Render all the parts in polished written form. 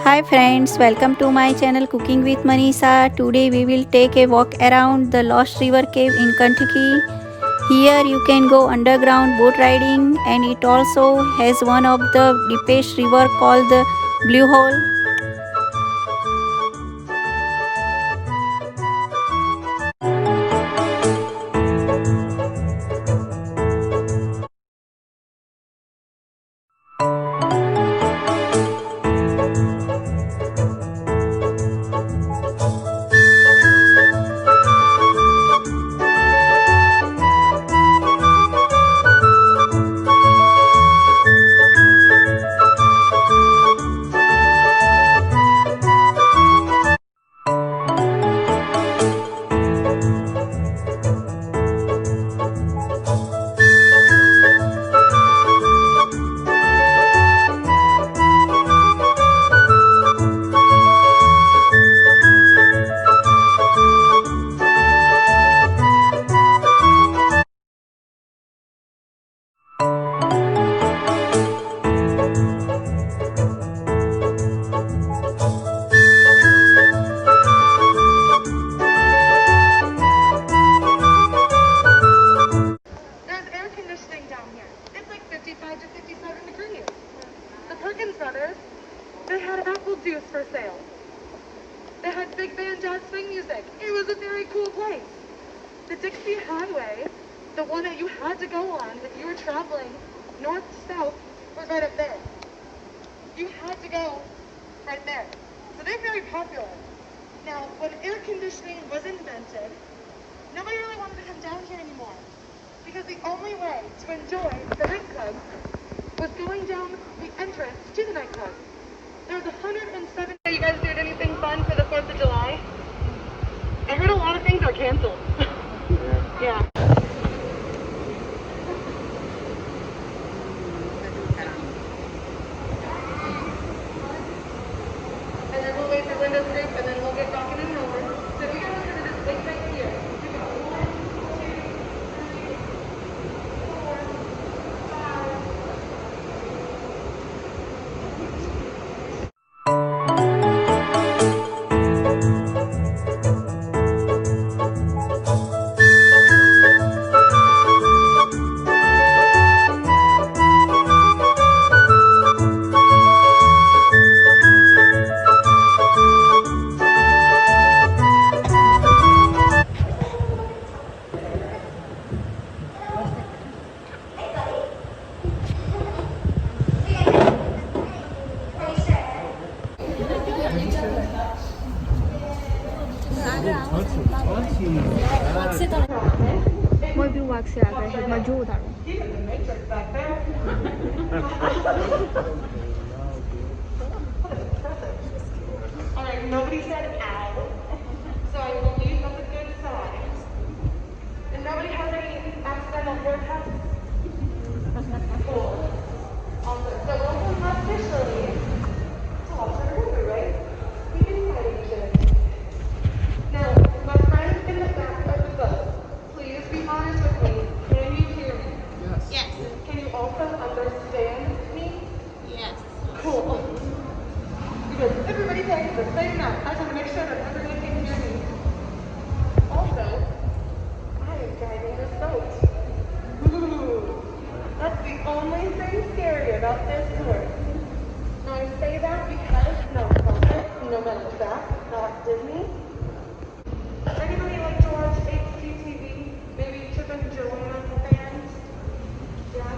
Hi friends, welcome to my channel Cooking with Manisha. Today we will take a walk around the Lost River Cave in Kentucky. Here you can go underground boat riding and it also has one of the deepest river called the Blue Hole. There's air conditioning down here. It's like 55 to 57 degrees. The Perkins brothers, they had apple juice for sale. They had big band jazz swing music. It was a very cool place. The Dixie Highway, the one that you had to go on if you were traveling north to south, was right up there. You had to go right there. So they're very popular. Now, when air conditioning was invented, nobody really wanted to come down here anymore. Because the only way to enjoy the nightclub was going down the entrance to the nightclub. There was 107. You guys doing anything fun for the 4th of July? I heard a lot of things are canceled. Yeah. And then we'll wait for Linda's group and then we'll get rocking and rolling. So if you guys are going to just wait right here. You got 1, 2, 3, 4, 5. Moi più wax che mi aiutano. He's in the matrix back there. All right, nobody said ow, so I believe that's a good sign. And nobody has any accidental haircuts? Cool. Awesome. So welcome officially to Lost River, right? We can fight each other. Now, my friends in the back of the bus, please be honest with me. Can you hear me? Yes. Can you also understand me? Yes. Cool. Because everybody takes the same amount. I just want to make sure that everybody can hear me. Also, I am driving this boat. Ooh, that's the only thing scary about this tour. Now I say that because no comfort, no mental track, not Disney. Anybody like to watch HGTV? Maybe Chip and Joanna fans? Yeah.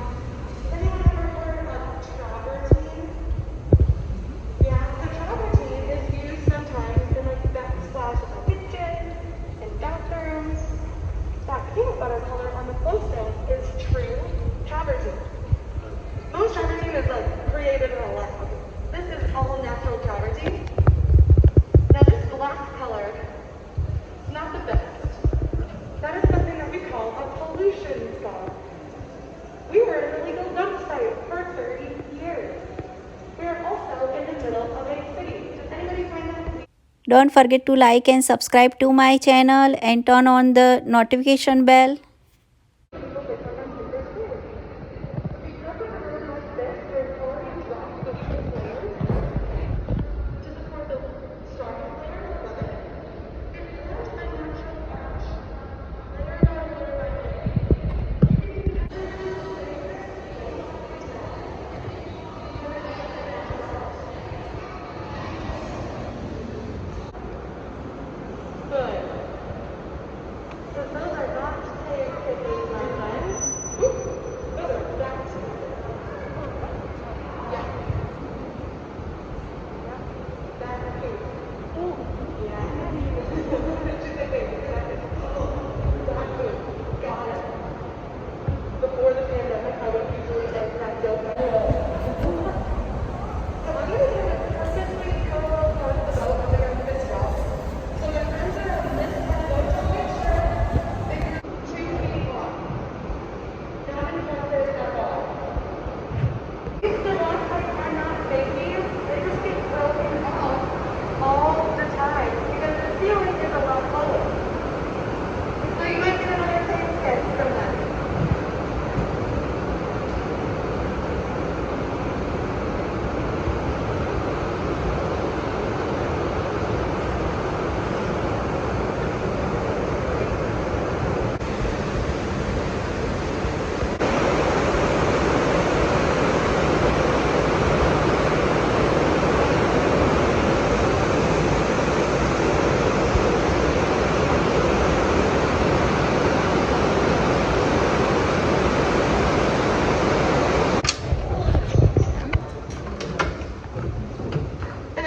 Anyone ever heard of travertine? Yeah, so travertine is used sometimes in like backsplash in the kitchen and bathrooms. That peanut butter color on the clothestone is true travertine. Most travertine is like created in a lab. This is all natural travertine. Now this black color is not the best. That is something that we call a pollution scar. We were an illegal dump site for 30 years. We are also in the middle of a city. Does anybody find that? Don't forget to like and subscribe to my channel and turn on the notification bell.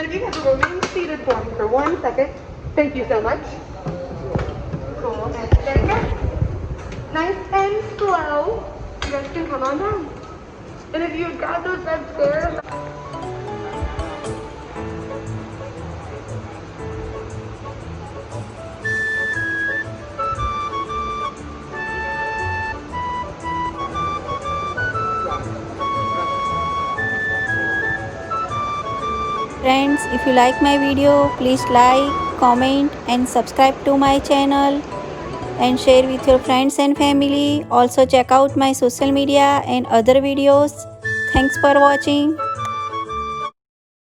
then if you have to remain seated for me for 1 second. Thank you so much. Cool. And there you go. Nice and slow. You guys can come on down. And if you got those red squares, Friends, if you like my video, please like, comment and subscribe to my channel and share with your friends and family. Also check out my social media and other videos. Thanks for watching.